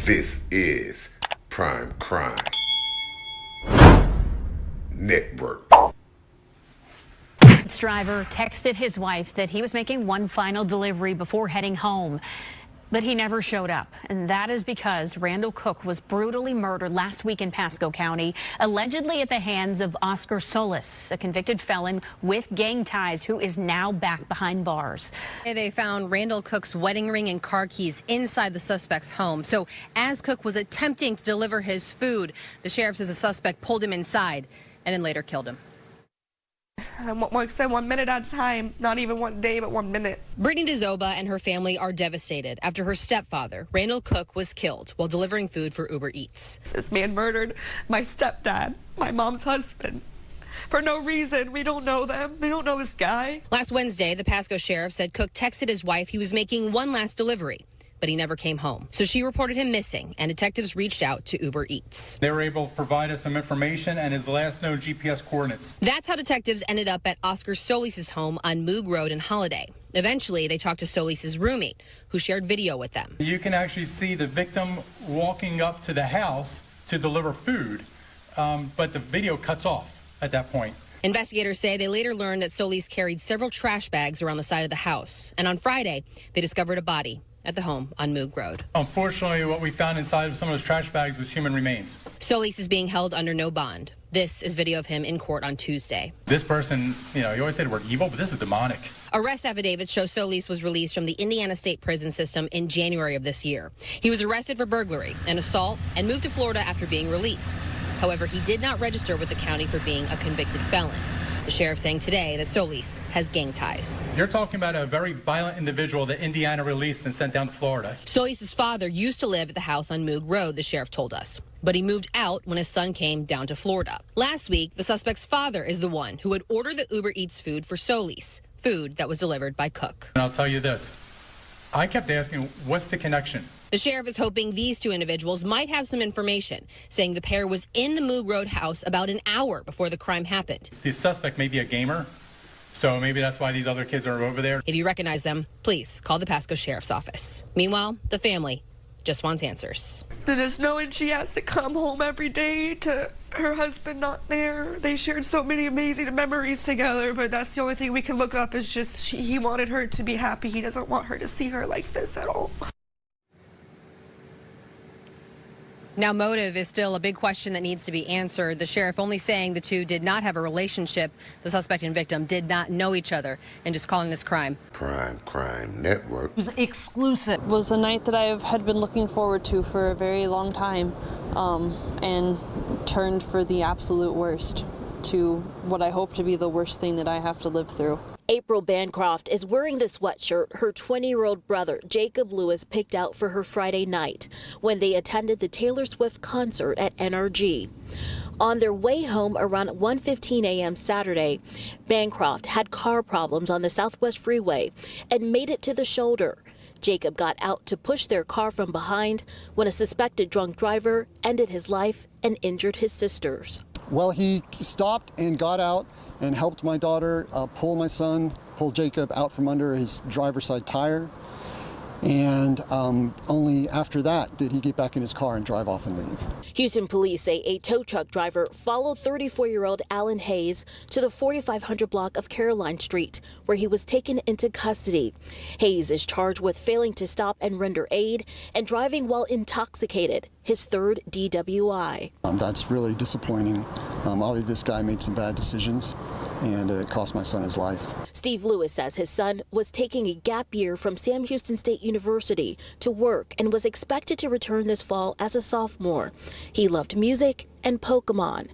This is Prime Crime Network. Driver texted his wife that he was making one final delivery before heading home, but he never showed up. And that is because Randall Cook was brutally murdered last week in Pasco County, allegedly at the hands of Oscar Solis, a convicted felon with gang ties who is now back behind bars. They found Randall Cook's wedding ring and car keys inside the suspect's home. So as Cook was attempting to deliver his food, the sheriff says the suspect pulled him inside and then later killed him. Like I said, 1 minute at a time, not even 1 day, but 1 minute. Brittany DeZoba and her family are devastated after her stepfather, Randall Cook, was killed while delivering food for Uber Eats. This man murdered my stepdad, my mom's husband, for no reason. We don't know them. We don't know this guy. Last Wednesday, the Pasco sheriff said Cook texted his wife he was making one last delivery, but he never came home. So she reported him missing, and detectives reached out to Uber Eats. They were able to provide us some information and his last known GPS coordinates. That's how detectives ended up at Oscar Solis' home on Moog Road in Holiday. Eventually, they talked to Solis' roommate, who shared video with them. You can actually see the victim walking up to the house to deliver food, but the video cuts off at that point. Investigators say they later learned that Solis carried several trash bags around the side of the house. And on Friday, they discovered a body at the home on Moog Road. Unfortunately, what we found inside of some of those trash bags was human remains. Solis is being held under no bond. This is video of him in court on Tuesday. This person, you always say the word evil, but this is demonic. Arrest affidavits show Solis was released from the Indiana State Prison System in January of this year. He was arrested for burglary and assault and moved to Florida after being released. However, he did not register with the county for being a convicted felon. The sheriff saying today that Solis has gang ties. You're talking about a very violent individual that Indiana released and sent down to Florida. Solis' father used to live at the house on Moog Road, the sheriff told us. But he moved out when his son came down to Florida. Last week, the suspect's father is the one who had ordered the Uber Eats food for Solis, food that was delivered by Cook. And I'll tell you this, I kept asking, what's the connection? The sheriff is hoping these two individuals might have some information, saying the pair was in the Moog Road house about an hour before the crime happened. The suspect may be a gamer, so maybe that's why these other kids are over there. If you recognize them, please call the Pasco Sheriff's Office. Meanwhile, the family just wants answers. Just knowing she has to come home every day to her husband not there. They shared so many amazing memories together, but that's the only thing we can look up is just he wanted her to be happy. He doesn't want her to see her like this at all. Now, motive is still a big question that needs to be answered. The sheriff only saying the two did not have a relationship. The suspect and victim did not know each other, and just calling this crime. Prime Crime Network. It was exclusive. It was a night that I had been looking forward to for a very long time, and turned for the absolute worst to what I hope to be the worst thing that I have to live through. April Bancroft is wearing the sweatshirt her 20-year-old brother, Jacob Lewis, picked out for her Friday night when they attended the Taylor Swift concert at NRG. On their way home around 1:15 a.m. Saturday, Bancroft had car problems on the Southwest Freeway and made it to the shoulder. Jacob got out to push their car from behind when a suspected drunk driver ended his life and injured his sisters. Well, he stopped and got out and helped my daughter pull Jacob out from under his driver's side tire. And only after that did he get back in his car and drive off and leave. Houston police say a tow truck driver followed 34-year-old Alan Hayes to the 4500 block of Caroline Street, where he was taken into custody. Hayes is charged with failing to stop and render aid and driving while intoxicated, his third DWI. That's really disappointing. Obviously, this guy made some bad decisions, and it cost my son his life. Steve Lewis says his son was taking a gap year from Sam Houston State University to work and was expected to return this fall as a sophomore. He loved music and Pokemon.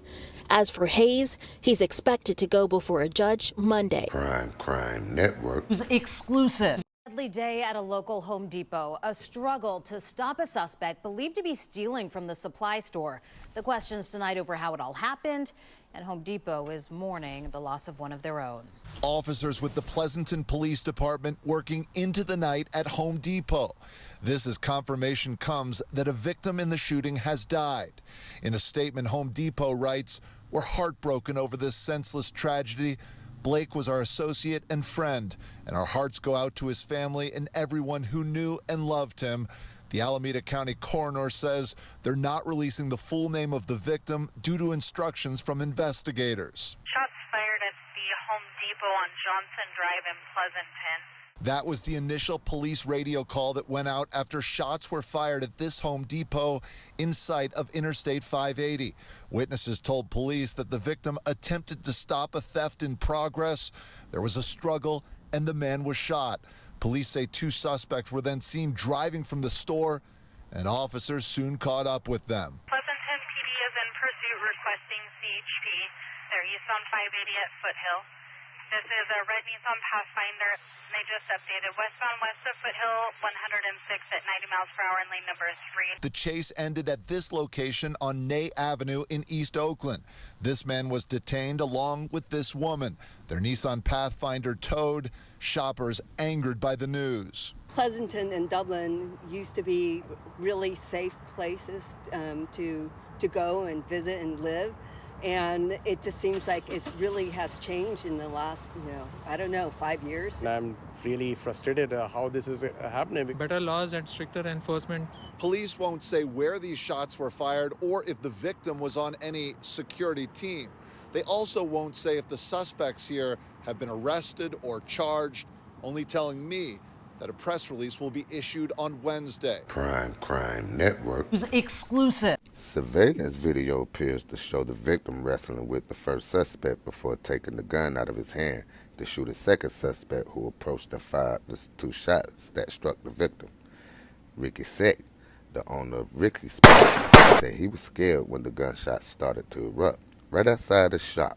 As for Hayes, he's expected to go before a judge Monday. Prime Crime Network. It was exclusive. Deadly day at a local Home Depot. A struggle to stop a suspect believed to be stealing from the supply store. The questions tonight over how it all happened, and Home Depot is mourning the loss of one of their own. Officers with the Pleasanton Police Department working into the night at Home Depot. This as confirmation comes that a victim in the shooting has died. In a statement, Home Depot writes, "We're heartbroken over this senseless tragedy. Blake was our associate and friend, and our hearts go out to his family and everyone who knew and loved him. The Alameda County coroner says they're not releasing the full name of the victim due to instructions from investigators. Shots fired at the Home Depot on Johnson Drive in Pleasanton. That was the initial police radio call that went out after shots were fired at this Home Depot in sight of Interstate 580. Witnesses told police that the victim attempted to stop a theft in progress. There was a struggle and the man was shot. Police say 2 suspects were then seen driving from the store, and officers soon caught up with them. Pleasanton PD is in pursuit requesting CHP. They're east on 580 at Foothill. This is a red Nissan Pathfinder. They just updated westbound west of Foothill 106 at 90 miles per hour in lane number 3. The chase ended at this location on Ney Avenue in East Oakland. This man was detained along with this woman. Their Nissan Pathfinder towed. Shoppers angered by the news. Pleasanton and Dublin used to be really safe places to go and visit and live. And it just seems like it really has changed in the last, I don't know, 5 years. I'm really frustrated how this is happening. Better laws and stricter enforcement. Police won't say where these shots were fired or if the victim was on any security team. They also won't say if the suspects here have been arrested or charged, only telling me that a press release will be issued on Wednesday. Prime Crime Network. It was exclusive. Surveillance video appears to show the victim wrestling with the first suspect before taking the gun out of his hand to shoot a second suspect who approached and fired the 2 shots that struck the victim. Ricky Seck, the owner of Ricky's Spot, said he was scared when the gunshots started to erupt right outside the shop.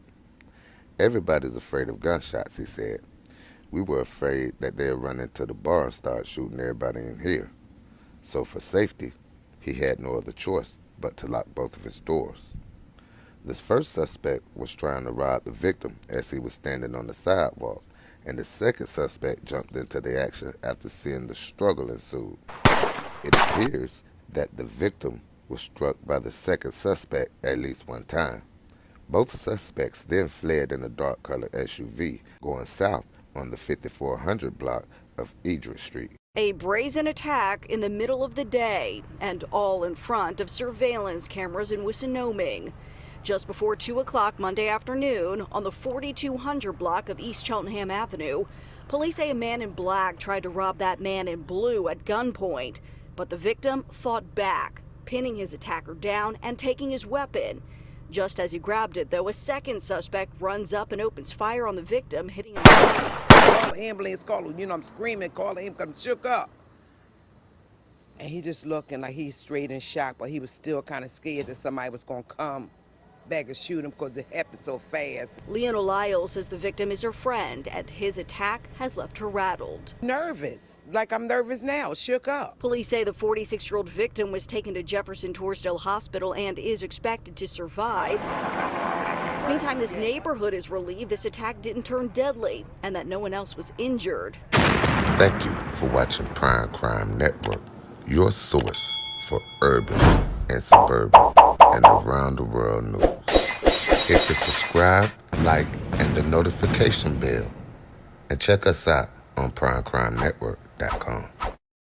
Everybody's afraid of gunshots, he said. We were afraid that they'd run into the bar and start shooting everybody in here. So for safety, he had no other choice but to lock both of his doors. This first suspect was trying to rob the victim as he was standing on the sidewalk, and the second suspect jumped into the action after seeing the struggle ensued. It appears that the victim was struck by the second suspect at least one time. Both suspects then fled in a dark-colored SUV going south on the 5400 block of Edgewood Street. A brazen attack in the middle of the day, and all in front of surveillance cameras in Wissinoming. Just before 2 o'clock Monday afternoon, on the 4200 block of East Cheltenham Avenue, police say a man in black tried to rob that man in blue at gunpoint, but the victim fought back, pinning his attacker down and taking his weapon. Just as he grabbed it, though, a second suspect runs up and opens fire on the victim, hitting him twice. Call the ambulance, call him. I'm screaming, calling him because I'm shook up. And he just looking like he's straight in shock, but he was still kind of scared that somebody was going to come back and shoot him because it happened so fast. Leona Lyle says the victim is her friend, and his attack has left her rattled. Nervous, like I'm nervous now, shook up. Police say the 46-year-old victim was taken to Jefferson Torresdale Hospital and is expected to survive. Meantime, this neighborhood is relieved this attack didn't turn deadly and that no one else was injured. Thank you for watching Prime Crime Network, your source for urban and suburban and around the world news. Hit the subscribe, like, and the notification bell. And check us out on PrimeCrimeNetwork.com.